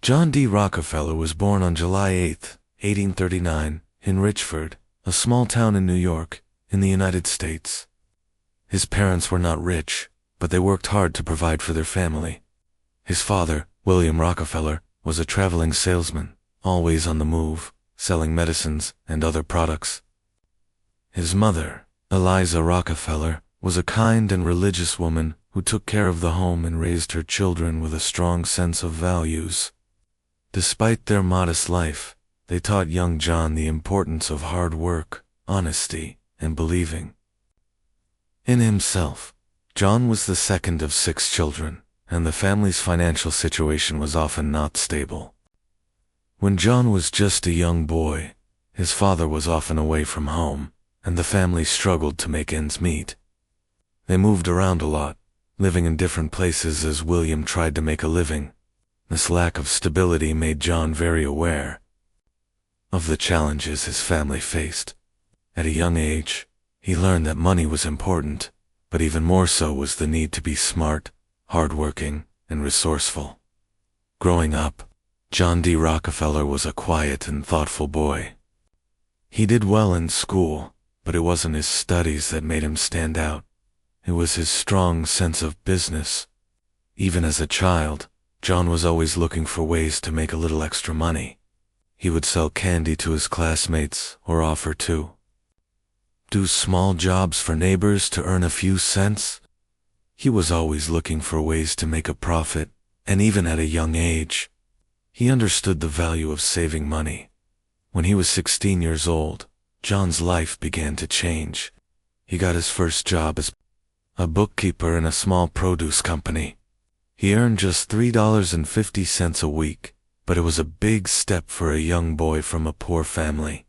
John D. Rockefeller was born on July 8, 1839, in Richford, a small town in New York, in the United States. His parents were not rich, but they worked hard to provide for their family. His father, William Rockefeller, was a traveling salesman, always on the move, selling medicines and other products. His mother, Eliza Rockefeller, was a kind and religious woman who took care of the home and raised her children with a strong sense of values. Despite their modest life, they taught young John the importance of hard work, honesty, and believing in himself. John was the second of 6 children, and the family's financial situation was often not stable. When John was just a young boy, his father was often away from home, and the family struggled to make ends meet. They moved around a lot, living in different places as William tried to make a living. This lack of stability made John very aware of the challenges his family faced. At a young age, he learned that money was important, but even more so was the need to be smart, hardworking, and resourceful. Growing up, John D. Rockefeller was a quiet and thoughtful boy. He did well in school, but it wasn't his studies that made him stand out. It was his strong sense of business. Even as a child, John was always looking for ways to make a little extra money. He would sell candy to his classmates or offer to do small jobs for neighbors to earn a few cents. He was always looking for ways to make a profit, and even at a young age, he understood the value of saving money. When he was 16 years old, John's life began to change. He got his first job as a bookkeeper in a small produce company. He earned just $3.50 a week, but it was a big step for a young boy from a poor family.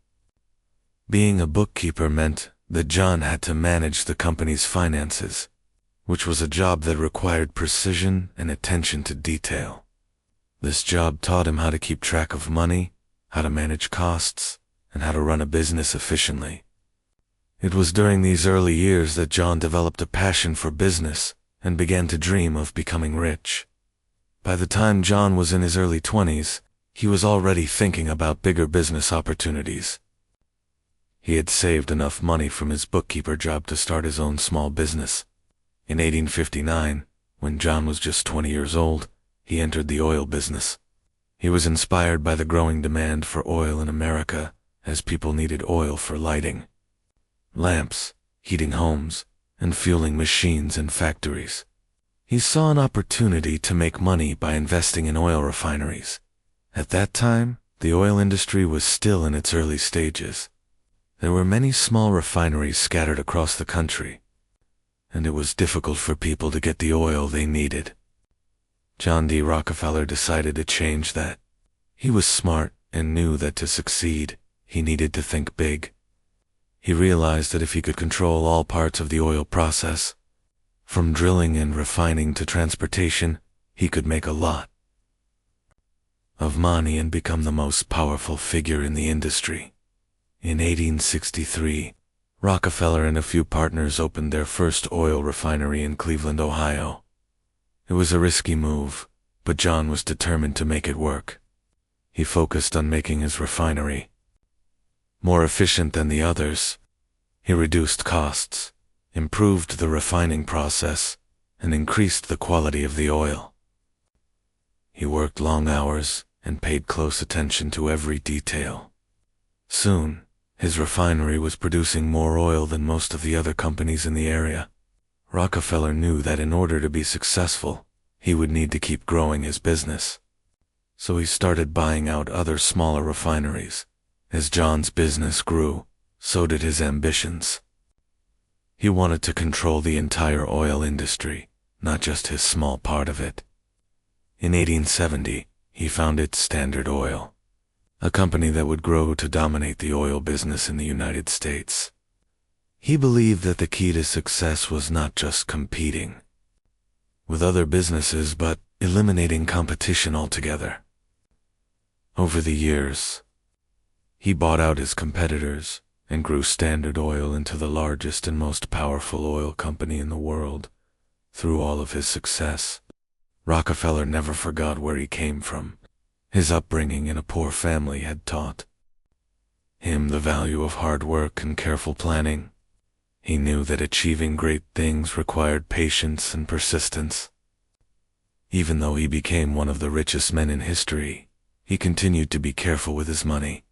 Being a bookkeeper meant that John had to manage the company's finances, which was a job that required precision and attention to detail. This job taught him how to keep track of money, how to manage costs, and how to run a business efficiently. It was during these early years that John developed a passion for business and began to dream of becoming rich. By the time John was in his early 20s, he was already thinking about bigger business opportunities. He had saved enough money from his bookkeeper job to start his own small business. In 1859, when John was just 20 years old, he entered the oil business. He was inspired by the growing demand for oil in America, as people needed oil for lighting lamps, heating homes, and fueling machines in factories. He saw an opportunity to make money by investing in oil refineries. At that time, the oil industry was still in its early stages. There were many small refineries scattered across the country, and it was difficult for people to get the oil they needed. John D. Rockefeller decided to change that. He was smart and knew that to succeed, he needed to think big. He realized that if he could control all parts of the oil process, from drilling and refining to transportation, he could make a lot of money and become the most powerful figure in the industry. In 1863, Rockefeller and a few partners opened their first oil refinery in Cleveland, Ohio. It was a risky move, but John was determined to make it work. He focused on making his refinery more efficient than the others. He reduced costs, improved the refining process, and increased the quality of the oil. He worked long hours and paid close attention to every detail. Soon, his refinery was producing more oil than most of the other companies in the area. Rockefeller knew that in order to be successful, he would need to keep growing his business. So he started buying out other smaller refineries. As John's business grew, so did his ambitions. He wanted to control the entire oil industry, not just his small part of it. In 1870, he founded Standard Oil, a company that would grow to dominate the oil business in the United States. He believed that the key to success was not just competing with other businesses, but eliminating competition altogether. Over the years, he bought out his competitors and grew Standard Oil into the largest and most powerful oil company in the world. Through all of his success, Rockefeller never forgot where he came from. His upbringing in a poor family had taught him the value of hard work and careful planning. He knew that achieving great things required patience and persistence. Even though he became one of the richest men in history, he continued to be careful with his money,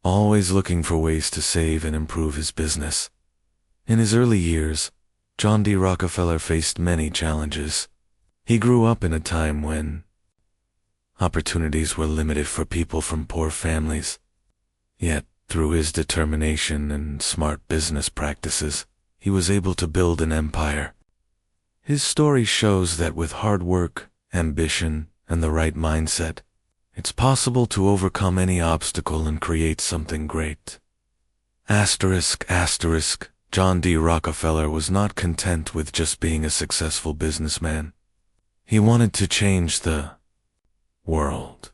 always looking for ways to save and improve his business. In his early years, John D. Rockefeller faced many challenges. He grew up in a time when opportunities were limited for people from poor families. Yet, through his determination and smart business practices, he was able to build an empire. His story shows that with hard work, ambition, and the right mindset, it's possible to overcome any obstacle and create something great. ****, John D. Rockefeller was not content with just being a successful businessman. He wanted to change the world.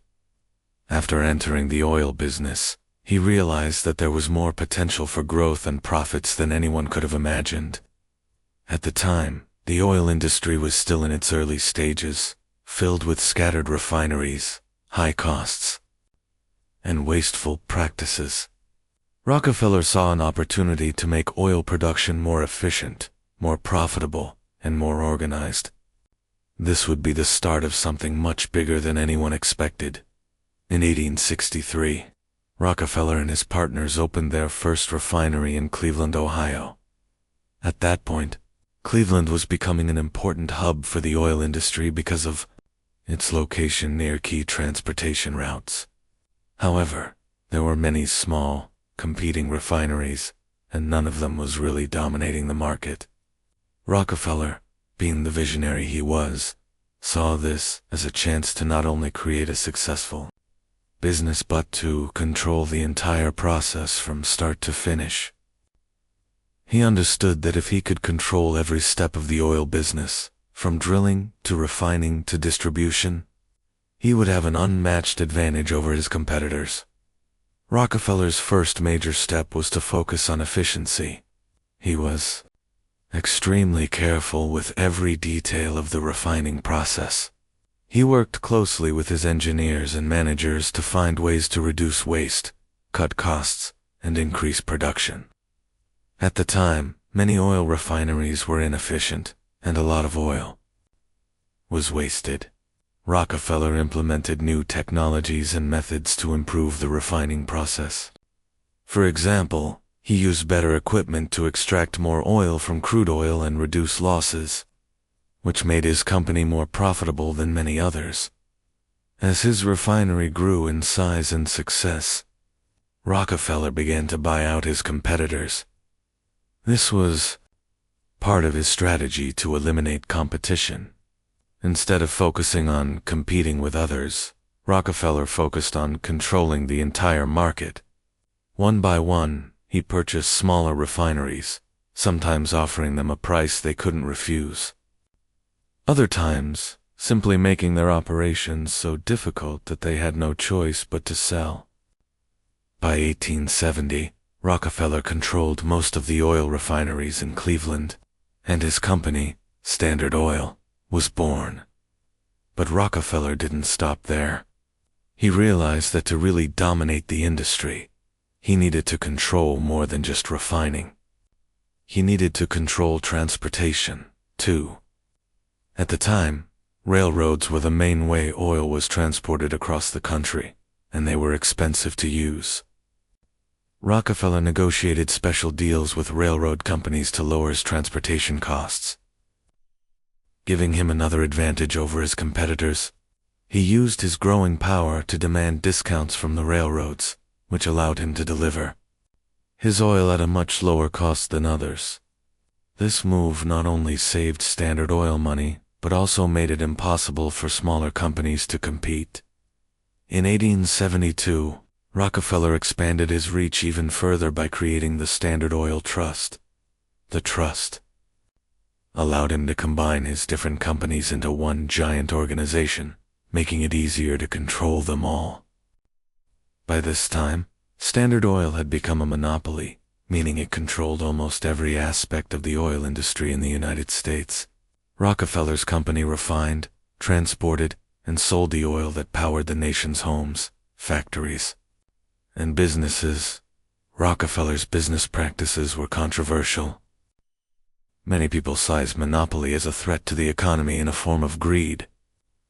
After entering the oil business, he realized that there was more potential for growth and profits than anyone could have imagined. At the time, the oil industry was still in its early stages, filled with scattered refineries, high costs, and wasteful practices. Rockefeller saw an opportunity to make oil production more efficient, more profitable, and more organized. This would be the start of something much bigger than anyone expected. In 1863, Rockefeller and his partners opened their first refinery in Cleveland, Ohio. At that point, Cleveland was becoming an important hub for the oil industry because of its location near key transportation routes. However, there were many small, competing refineries, and none of them was really dominating the market. Rockefeller, being the visionary he was, saw this as a chance to not only create a successful business but to control the entire process from start to finish. He understood that if he could control every step of the oil business, from drilling to refining to distribution, he would have an unmatched advantage over his competitors. Rockefeller's first major step was to focus on efficiency. He was extremely careful with every detail of the refining process. He worked closely with his engineers and managers to find ways to reduce waste, cut costs, and increase production. At the time, many oil refineries were inefficient, and a lot of oil was wasted. Rockefeller implemented new technologies and methods to improve the refining process. For example, he used better equipment to extract more oil from crude oil and reduce losses, which made his company more profitable than many others. As his refinery grew in size and success, Rockefeller began to buy out his competitors. This was part of his strategy to eliminate competition. Instead of focusing on competing with others, Rockefeller focused on controlling the entire market. One by one, he purchased smaller refineries, sometimes offering them a price they couldn't refuse. Other times, simply making their operations so difficult that they had no choice but to sell. By 1870, Rockefeller controlled most of the oil refineries in Cleveland, and his company, Standard Oil, was born. But Rockefeller didn't stop there. He realized that to really dominate the industry, he needed to control more than just refining. He needed to control transportation, too. At the time, railroads were the main way oil was transported across the country, and they were expensive to use. Rockefeller negotiated special deals with railroad companies to lower his transportation costs, giving him another advantage over his competitors. He used his growing power to demand discounts from the railroads, which allowed him to deliver his oil at a much lower cost than others. This move not only saved Standard Oil money, but also made it impossible for smaller companies to compete. In 1872, Rockefeller expanded his reach even further by creating the Standard Oil Trust. The trust allowed him to combine his different companies into one giant organization, making it easier to control them all. By this time, Standard Oil had become a monopoly, meaning it controlled almost every aspect of the oil industry in the United States. Rockefeller's company refined, transported, and sold the oil that powered the nation's homes, factories, and businesses. Rockefeller's business practices were controversial. Many people sized monopoly as a threat to the economy in a form of greed.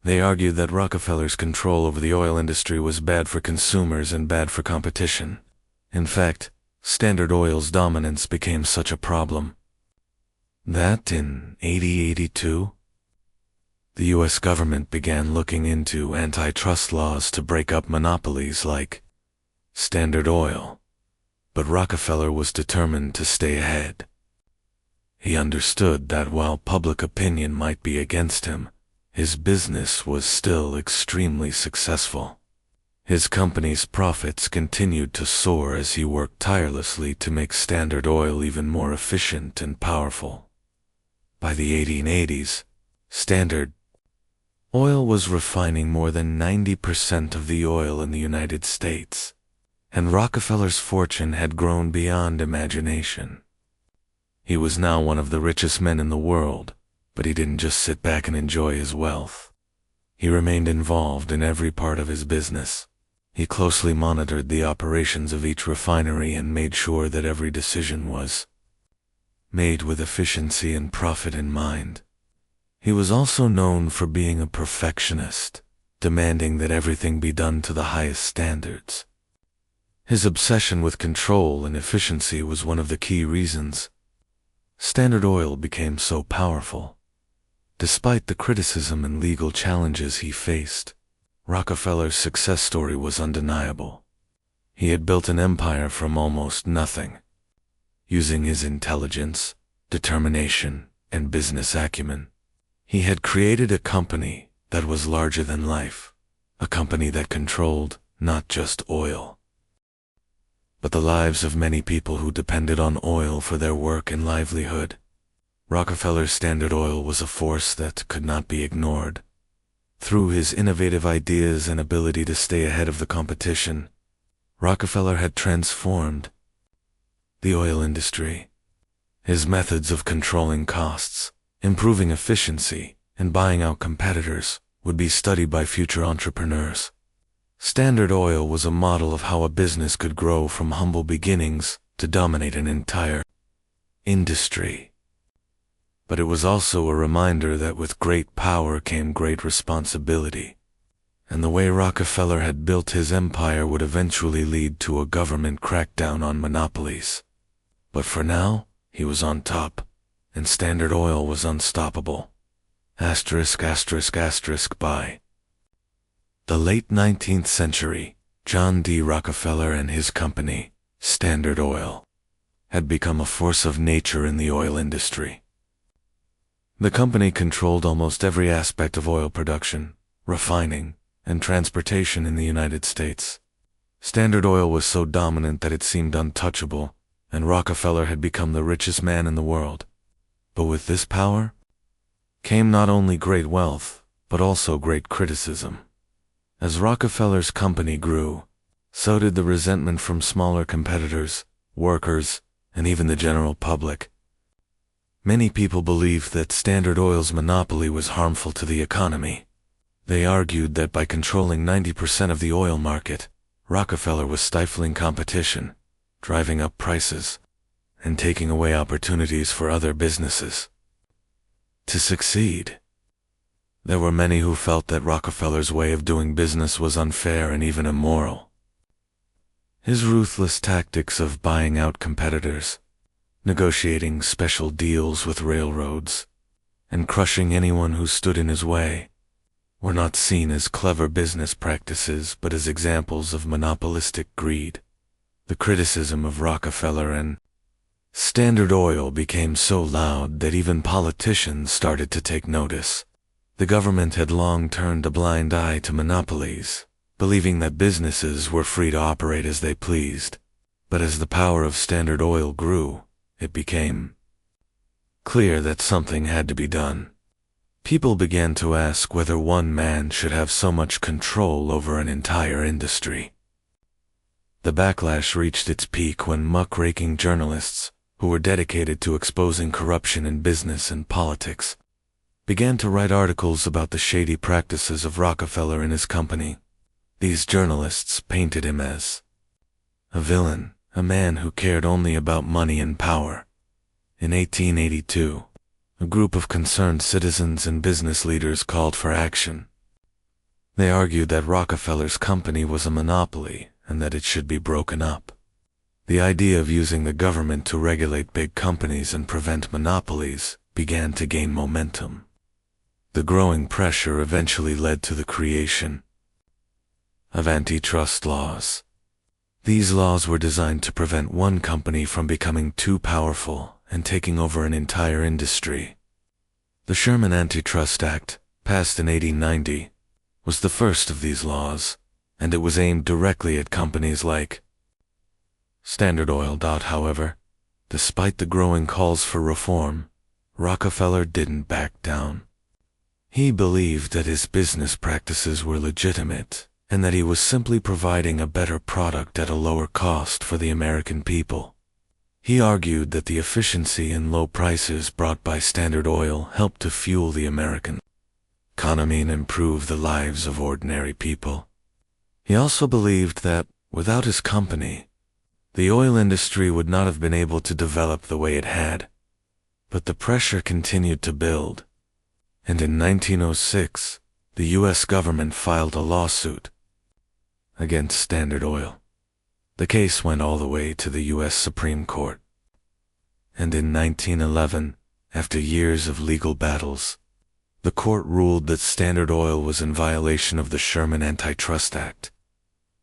They argued that Rockefeller's control over the oil industry was bad for consumers and bad for competition. In fact, Standard Oil's dominance became such a problem that in 1882, the U.S. government began looking into antitrust laws to break up monopolies like Standard Oil. But Rockefeller was determined to stay ahead. He understood that while public opinion might be against him, his business was still extremely successful. His company's profits continued to soar as he worked tirelessly to make Standard Oil even more efficient and powerful. By the 1880s, Standard Oil was refining more than 90% of the oil in the United States, and Rockefeller's fortune had grown beyond imagination. He was now one of the richest men in the world, but he didn't just sit back and enjoy his wealth. He remained involved in every part of his business. He closely monitored the operations of each refinery and made sure that every decision was made with efficiency and profit in mind. He was also known for being a perfectionist, demanding that everything be done to the highest standards. His obsession with control and efficiency was one of the key reasons Standard Oil became so powerful. Despite the criticism and legal challenges he faced, Rockefeller's success story was undeniable. He had built an empire from almost nothing. Using his intelligence, determination, and business acumen, he had created a company that was larger than life, a company that controlled not just oil, but the lives of many people who depended on oil for their work and livelihood. Rockefeller's Standard Oil was a force that could not be ignored. Through his innovative ideas and ability to stay ahead of the competition, Rockefeller had transformed the oil industry. His methods of controlling costs, improving efficiency, and buying out competitors would be studied by future entrepreneurs. Standard Oil was a model of how a business could grow from humble beginnings to dominate an entire industry. But it was also a reminder that with great power came great responsibility, and the way Rockefeller had built his empire would eventually lead to a government crackdown on monopolies. But for now, he was on top, and Standard Oil was unstoppable. By the late 19th century, John D. Rockefeller and his company, Standard Oil, had become a force of nature in the oil industry. The company controlled almost every aspect of oil production, refining, and transportation in the United States. Standard Oil was so dominant that it seemed untouchable, and Rockefeller had become the richest man in the world. But with this power came not only great wealth, but also great criticism. As Rockefeller's company grew, so did the resentment from smaller competitors, workers, and even the general public. Many people believed that Standard Oil's monopoly was harmful to the economy. They argued that by controlling 90% of the oil market, Rockefeller was stifling competition, driving up prices, and taking away opportunities for other businesses to succeed. There were many who felt that Rockefeller's way of doing business was unfair and even immoral. His ruthless tactics of buying out competitors, negotiating special deals with railroads, and crushing anyone who stood in his way were not seen as clever business practices but as examples of monopolistic greed. The criticism of Rockefeller and Standard Oil became so loud that even politicians started to take notice. The government had long turned a blind eye to monopolies, believing that businesses were free to operate as they pleased. But as the power of Standard Oil grew, it became clear that something had to be done. People began to ask whether one man should have so much control over an entire industry. The backlash reached its peak when muckraking journalists, who were dedicated to exposing corruption in business and politics, began to write articles about the shady practices of Rockefeller and his company. These journalists painted him as a villain, a man who cared only about money and power. In 1882, a group of concerned citizens and business leaders called for action. They argued that Rockefeller's company was a monopoly and that it should be broken up. The idea of using the government to regulate big companies and prevent monopolies began to gain momentum. The growing pressure eventually led to the creation of antitrust laws. These laws were designed to prevent one company from becoming too powerful and taking over an entire industry. The Sherman Antitrust Act, passed in 1890, was the first of these laws, and it was aimed directly at companies like Standard Oil. However, despite the growing calls for reform, Rockefeller didn't back down. He believed that his business practices were legitimate and that he was simply providing a better product at a lower cost for the American people. He argued that the efficiency and low prices brought by Standard Oil helped to fuel the American economy and improve the lives of ordinary people. He also believed that, without his company, the oil industry would not have been able to develop the way it had. But the pressure continued to build, and in 1906, the U.S. government filed a lawsuit against Standard Oil. The case went all the way to the U.S. Supreme Court. And in 1911, after years of legal battles, the court ruled that Standard Oil was in violation of the Sherman Antitrust Act.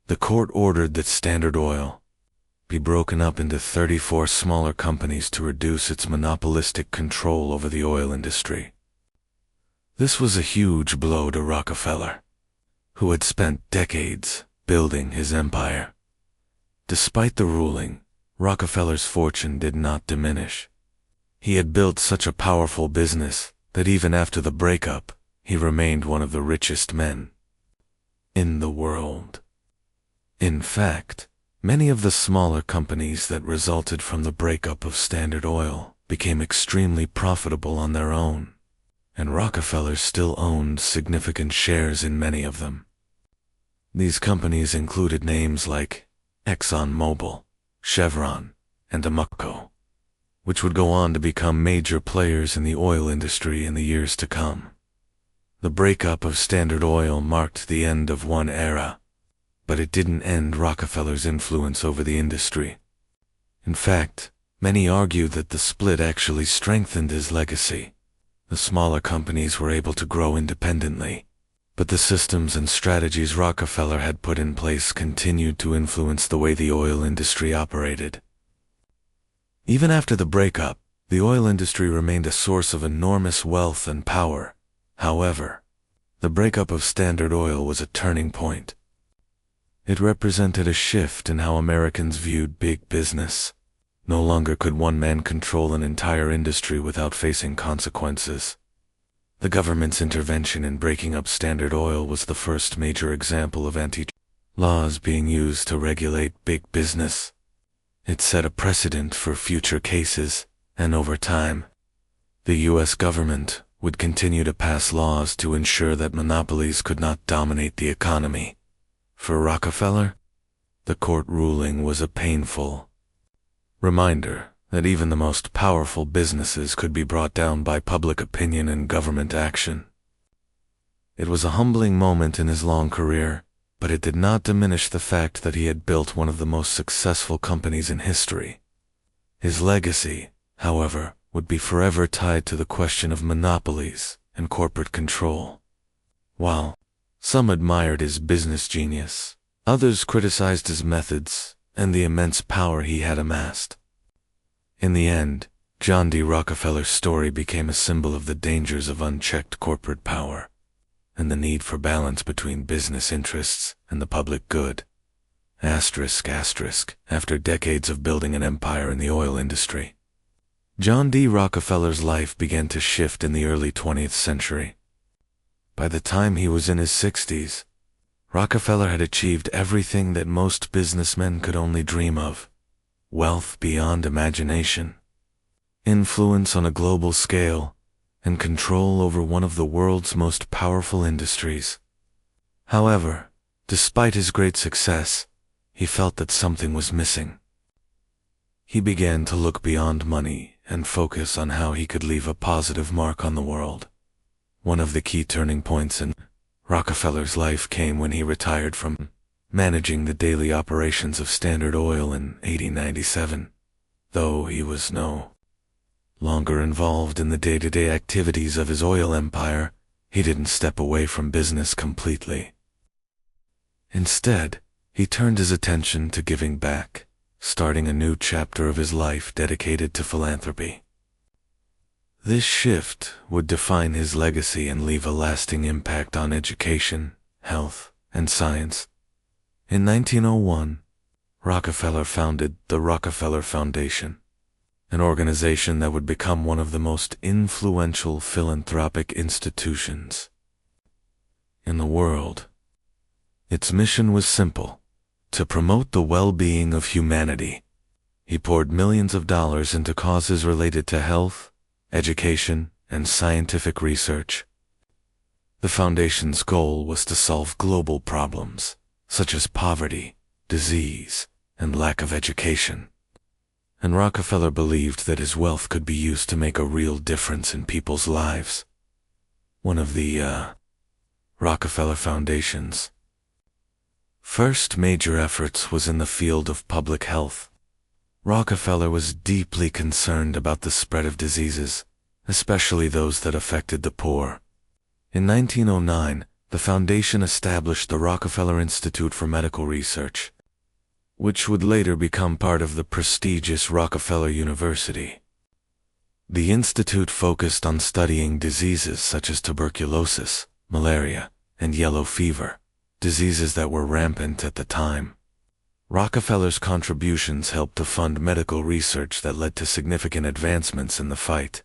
The court ordered that Standard Oil be broken up into 34 smaller companies to reduce its monopolistic control over the oil industry. This was a huge blow to Rockefeller, who had spent decades building his empire. Despite the ruling, Rockefeller's fortune did not diminish. He had built such a powerful business that even after the breakup, he remained one of the richest men in the world. In fact, many of the smaller companies that resulted from the breakup of Standard Oil became extremely profitable on their own, and Rockefeller still owned significant shares in many of them. These companies included names like ExxonMobil, Chevron, and Amoco, which would go on to become major players in the oil industry in the years to come. The breakup of Standard Oil marked the end of one era, but it didn't end Rockefeller's influence over the industry. In fact, many argue that the split actually strengthened his legacy. The smaller companies were able to grow independently, but the systems and strategies Rockefeller had put in place continued to influence the way the oil industry operated. Even after the breakup, the oil industry remained a source of enormous wealth and power. However, the breakup of Standard Oil was a turning point. It represented a shift in how Americans viewed big business. No longer could one man control an entire industry without facing consequences. The government's intervention in breaking up Standard Oil was the first major example of antitrust laws being used to regulate big business. It set a precedent for future cases, and over time, the U.S. government would continue to pass laws to ensure that monopolies could not dominate the economy. For Rockefeller, the court ruling was a painful reminder that even the most powerful businesses could be brought down by public opinion and government action. It was a humbling moment in his long career, but it did not diminish the fact that he had built one of the most successful companies in history. His legacy, however, would be forever tied to the question of monopolies and corporate control. While some admired his business genius, others criticized his methods and the immense power he had amassed. In the end, John D. Rockefeller's story became a symbol of the dangers of unchecked corporate power and the need for balance between business interests and the public good. After decades of building an empire in the oil industry, John D. Rockefeller's life began to shift in the early 20th century. By the time he was in his 60s, Rockefeller had achieved everything that most businessmen could only dream of: wealth beyond imagination, influence on a global scale, and control over one of the world's most powerful industries. However, despite his great success, he felt that something was missing. He began to look beyond money and focus on how he could leave a positive mark on the world. One of the key turning points in Rockefeller's life came when he retired from managing the daily operations of Standard Oil in 1897. Though he was no longer involved in the day-to-day activities of his oil empire, he didn't step away from business completely. Instead, he turned his attention to giving back, starting a new chapter of his life dedicated to philanthropy. This shift would define his legacy and leave a lasting impact on education, health, and science. In 1901, Rockefeller founded the Rockefeller Foundation, an organization that would become one of the most influential philanthropic institutions in the world. Its mission was simple: to promote the well-being of humanity. He poured millions of dollars into causes related to health, education, and scientific research. The foundation's goal was to solve global problems, such as poverty, disease, and lack of education. And Rockefeller believed that his wealth could be used to make a real difference in people's lives. One of the Rockefeller Foundation's first major efforts was in the field of public health. Rockefeller was deeply concerned about the spread of diseases, especially those that affected the poor. In 1909, the foundation established the Rockefeller Institute for Medical Research, which would later become part of the prestigious Rockefeller University. The institute focused on studying diseases such as tuberculosis, malaria, and yellow fever, diseases that were rampant at the time. Rockefeller's contributions helped to fund medical research that led to significant advancements in the fight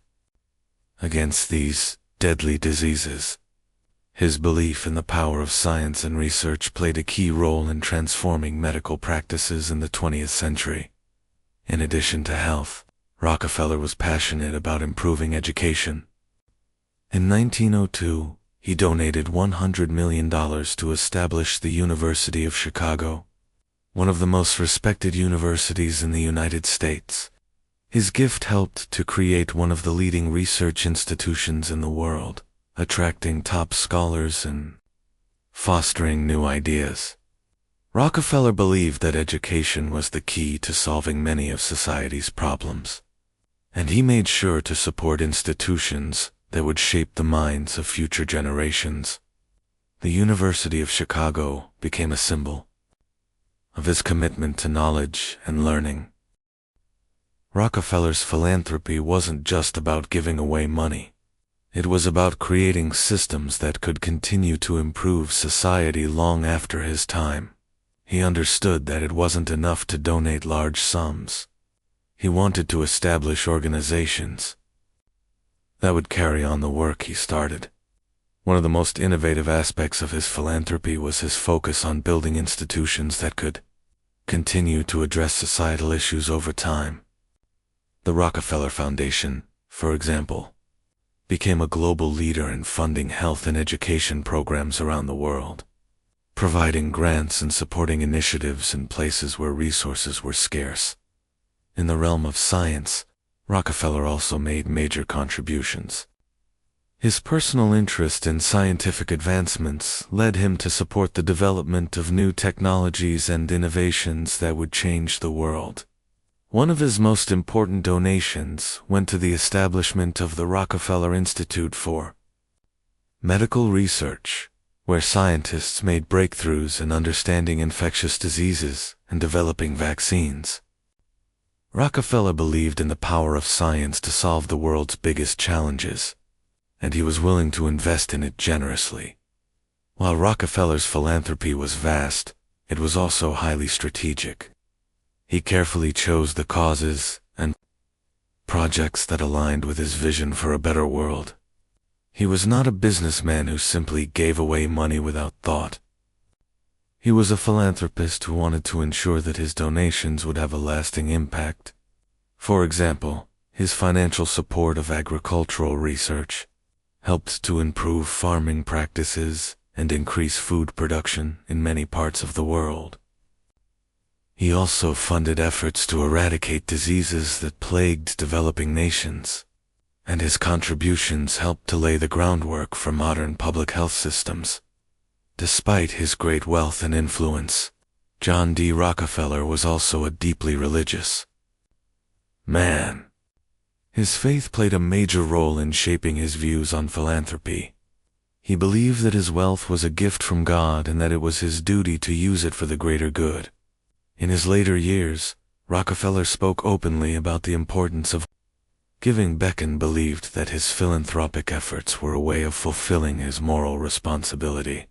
against these deadly diseases. His belief in the power of science and research played a key role in transforming medical practices in the 20th century. In addition to health, Rockefeller was passionate about improving education. In 1902, he donated $100 million to establish the University of Chicago, one of the most respected universities in the United States. His gift helped to create one of the leading research institutions in the world, attracting top scholars and fostering new ideas. Rockefeller believed that education was the key to solving many of society's problems, and he made sure to support institutions that would shape the minds of future generations. The University of Chicago became a symbol of his commitment to knowledge and learning. Rockefeller's philanthropy wasn't just about giving away money. It was about creating systems that could continue to improve society long after his time. He understood that it wasn't enough to donate large sums. He wanted to establish organizations that would carry on the work he started. One of the most innovative aspects of his philanthropy was his focus on building institutions that could continue to address societal issues over time. The Rockefeller Foundation, for example, became a global leader in funding health and education programs around the world, providing grants and supporting initiatives in places where resources were scarce. In the realm of science, Rockefeller also made major contributions. His personal interest in scientific advancements led him to support the development of new technologies and innovations that would change the world. One of his most important donations went to the establishment of the Rockefeller Institute for Medical Research, where scientists made breakthroughs in understanding infectious diseases and developing vaccines. Rockefeller believed in the power of science to solve the world's biggest challenges, and he was willing to invest in it generously. While Rockefeller's philanthropy was vast, it was also highly strategic. He carefully chose the causes and projects that aligned with his vision for a better world. He was not a businessman who simply gave away money without thought. He was a philanthropist who wanted to ensure that his donations would have a lasting impact. For example, His financial support of agricultural research helped to improve farming practices and increase food production in many parts of the world. He also funded efforts to eradicate diseases that plagued developing nations, and his contributions helped to lay the groundwork for modern public health systems. Despite his great wealth and influence, John D. Rockefeller was also a deeply religious man. His faith played a major role in shaping his views on philanthropy. He believed that his wealth was a gift from God and that it was his duty to use it for the greater good. In his later years, Rockefeller spoke openly about the importance of giving. Becken believed that his philanthropic efforts were a way of fulfilling his moral responsibility.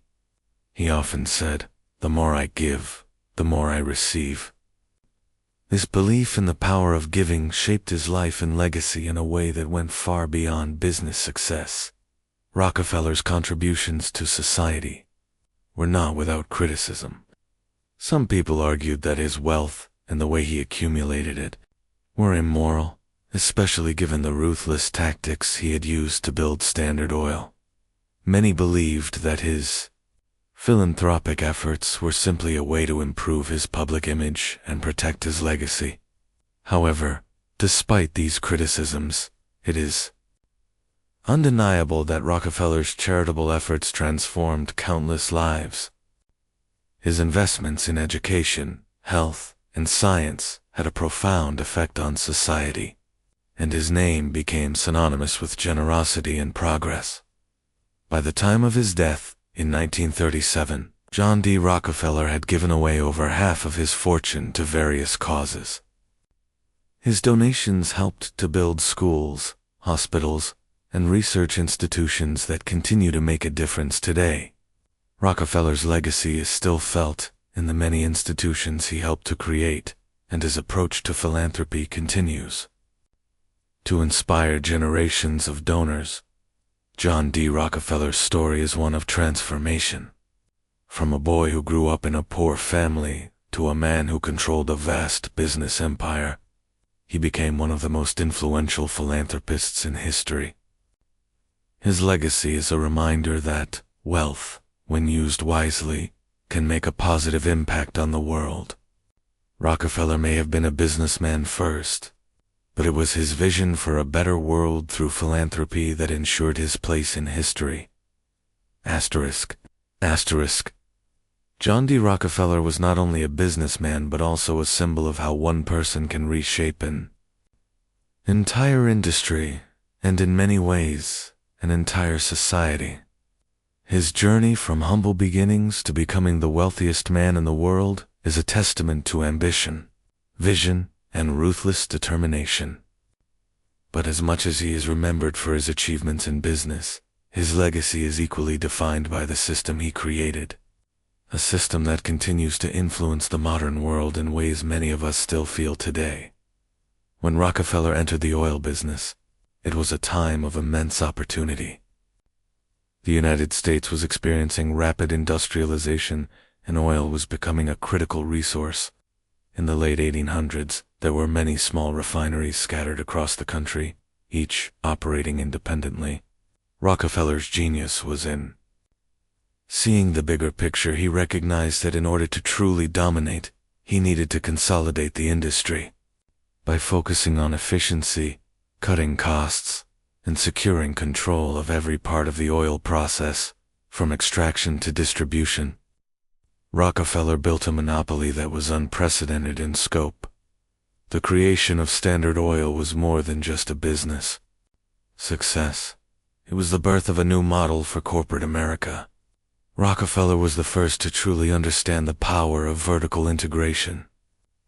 He often said, "The more I give, the more I receive." This belief in the power of giving shaped his life and legacy in a way that went far beyond business success. Rockefeller's contributions to society were not without criticism. Some people argued that his wealth and the way he accumulated it were immoral, especially given the ruthless tactics he had used to build Standard Oil. Many believed that his philanthropic efforts were simply a way to improve his public image and protect his legacy. However, despite these criticisms, it is undeniable that Rockefeller's charitable efforts transformed countless lives. His investments in education, health, and science had a profound effect on society, and his name became synonymous with generosity and progress. By the time of his death, in 1937, John D. Rockefeller had given away over half of his fortune to various causes. His donations helped to build schools, hospitals, and research institutions that continue to make a difference today. Rockefeller's legacy is still felt in the many institutions he helped to create, and his approach to philanthropy continues to inspire generations of donors. John D. Rockefeller's story is one of transformation. From a boy who grew up in a poor family to a man who controlled a vast business empire, he became one of the most influential philanthropists in history. His legacy is a reminder that wealth, when used wisely, can make a positive impact on the world. Rockefeller may have been a businessman first, but it was his vision for a better world through philanthropy that ensured his place in history. Asterisk. John D. Rockefeller was not only a businessman but also a symbol of how one person can reshape an entire industry, and in many ways, an entire society. His journey from humble beginnings to becoming the wealthiest man in the world is a testament to ambition, vision, and ruthless determination. But as much as he is remembered for his achievements in business, his legacy is equally defined by the system he created, a system that continues to influence the modern world in ways many of us still feel today. When Rockefeller entered the oil business, it was a time of immense opportunity. The United States was experiencing rapid industrialization, and oil was becoming a critical resource. In the late 1800s, there were many small refineries scattered across the country, each operating independently. Rockefeller's genius was in seeing the bigger picture. He recognized that in order to truly dominate, he needed to consolidate the industry. By focusing on efficiency, cutting costs, and securing control of every part of the oil process, from extraction to distribution, Rockefeller built a monopoly that was unprecedented in scope. The creation of Standard Oil was more than just a business success. It was the birth of a new model for corporate America. Rockefeller was the first to truly understand the power of vertical integration,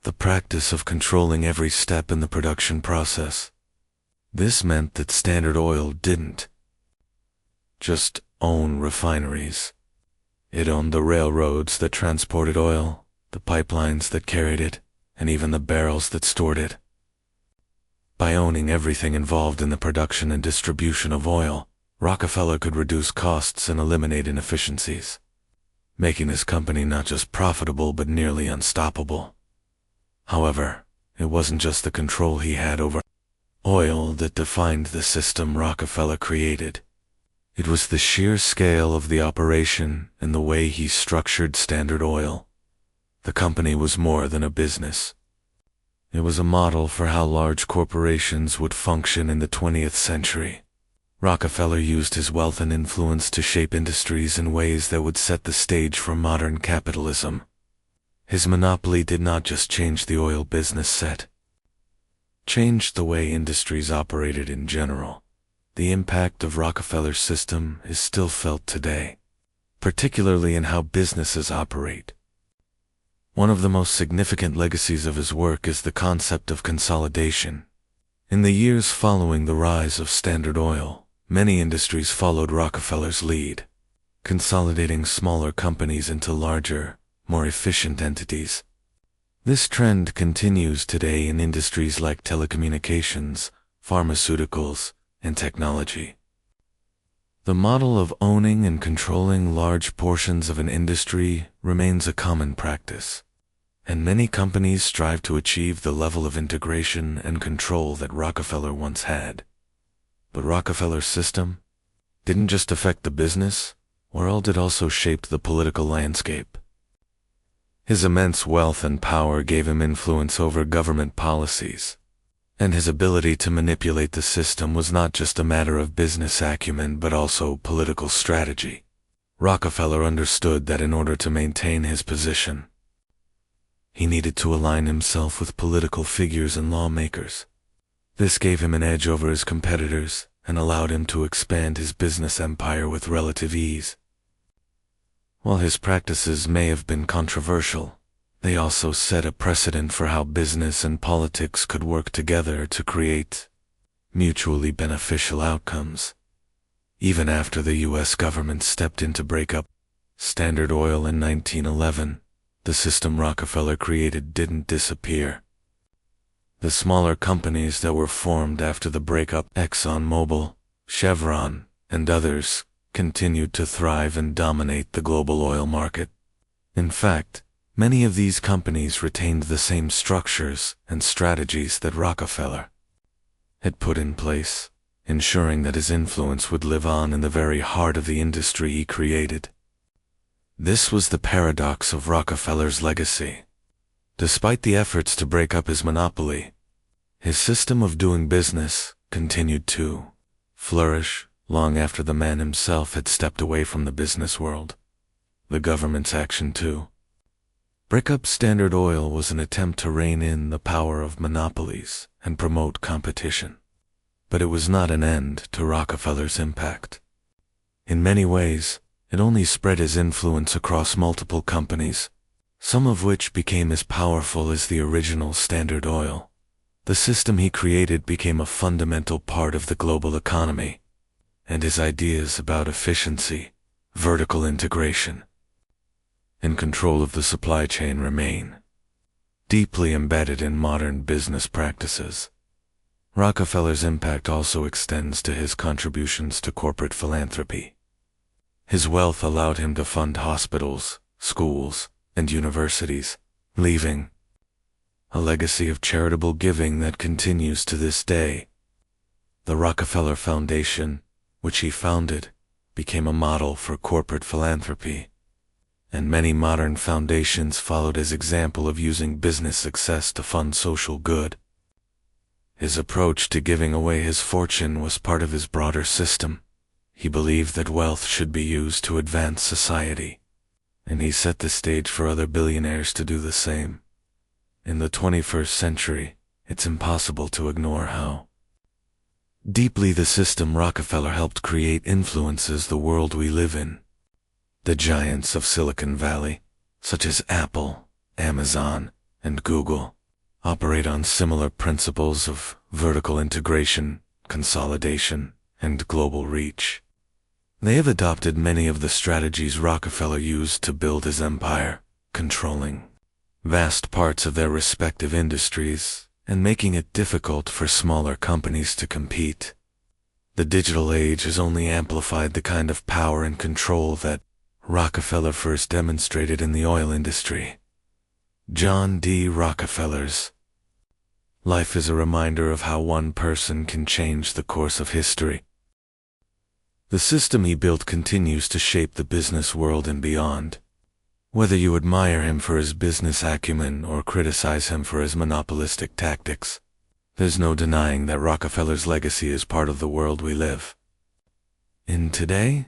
the practice of controlling every step in the production process. This meant that Standard Oil didn't just own refineries. It owned the railroads that transported oil, the pipelines that carried it, and even the barrels that stored it. By owning everything involved in the production and distribution of oil, Rockefeller could reduce costs and eliminate inefficiencies, making his company not just profitable but nearly unstoppable. However, it wasn't just the control he had over oil that defined the system Rockefeller created. It was the sheer scale of the operation and the way he structured Standard Oil. The company was more than a business. It was a model for how large corporations would function in the 20th century. Rockefeller used his wealth and influence to shape industries in ways that would set the stage for modern capitalism. His monopoly did not just change the oil business set, changed the way industries operated in general. The impact of Rockefeller's system is still felt today, particularly in how businesses operate. One of the most significant legacies of his work is the concept of consolidation. In the years following the rise of Standard Oil, many industries followed Rockefeller's lead, consolidating smaller companies into larger, more efficient entities. This trend continues today in industries like telecommunications, pharmaceuticals, and technology. The model of owning and controlling large portions of an industry remains a common practice, and many companies strive to achieve the level of integration and control that Rockefeller once had. But Rockefeller's system didn't just affect the business world, it also shaped the political landscape. His immense wealth and power gave him influence over government policies, and his ability to manipulate the system was not just a matter of business acumen but also political strategy. Rockefeller understood that in order to maintain his position, he needed to align himself with political figures and lawmakers. This gave him an edge over his competitors and allowed him to expand his business empire with relative ease. While his practices may have been controversial, they also set a precedent for how business and politics could work together to create mutually beneficial outcomes. Even after the U.S. government stepped in to break up Standard Oil in 1911, the system Rockefeller created didn't disappear. The smaller companies that were formed after the breakup, ExxonMobil, Chevron, and others, continued to thrive and dominate the global oil market. In fact, many of these companies retained the same structures and strategies that Rockefeller had put in place, ensuring that his influence would live on in the very heart of the industry he created. This was the paradox of Rockefeller's legacy. Despite the efforts to break up his monopoly, his system of doing business continued to flourish long after the man himself had stepped away from the business world. The government's action to break up Standard Oil was an attempt to rein in the power of monopolies and promote competition. But it was not an end to Rockefeller's impact. In many ways, it only spread his influence across multiple companies, some of which became as powerful as the original Standard Oil. The system he created became a fundamental part of the global economy, and his ideas about efficiency, vertical integration, and control of the supply chain remain deeply embedded in modern business practices. Rockefeller's impact also extends to his contributions to corporate philanthropy. His wealth allowed him to fund hospitals, schools, and universities, leaving a legacy of charitable giving that continues to this day. The Rockefeller Foundation, which he founded, became a model for corporate philanthropy, and many modern foundations followed his example of using business success to fund social good. His approach to giving away his fortune was part of his broader system. He believed that wealth should be used to advance society, and he set the stage for other billionaires to do the same. In the 21st century, it's impossible to ignore how deeply the system Rockefeller helped create influences the world we live in. The giants of Silicon Valley, such as Apple, Amazon, and Google, operate on similar principles of vertical integration, consolidation, and global reach. They have adopted many of the strategies Rockefeller used to build his empire, controlling vast parts of their respective industries and making it difficult for smaller companies to compete. The digital age has only amplified the kind of power and control that Rockefeller first demonstrated in the oil industry. John D. Rockefeller's Life is a reminder of how one person can change the course of history. The system he built continues to shape the business world and beyond. Whether you admire him for his business acumen or criticize him for his monopolistic tactics, there's no denying that Rockefeller's legacy is part of the world we live in today.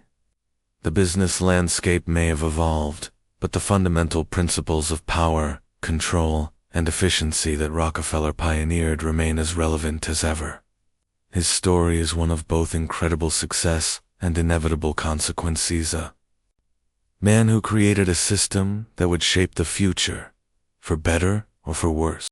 The business landscape may have evolved, but the fundamental principles of power, control, and efficiency that Rockefeller pioneered remain as relevant as ever. His story is one of both incredible success and inevitable consequences. A man who created a system that would shape the future, for better or for worse.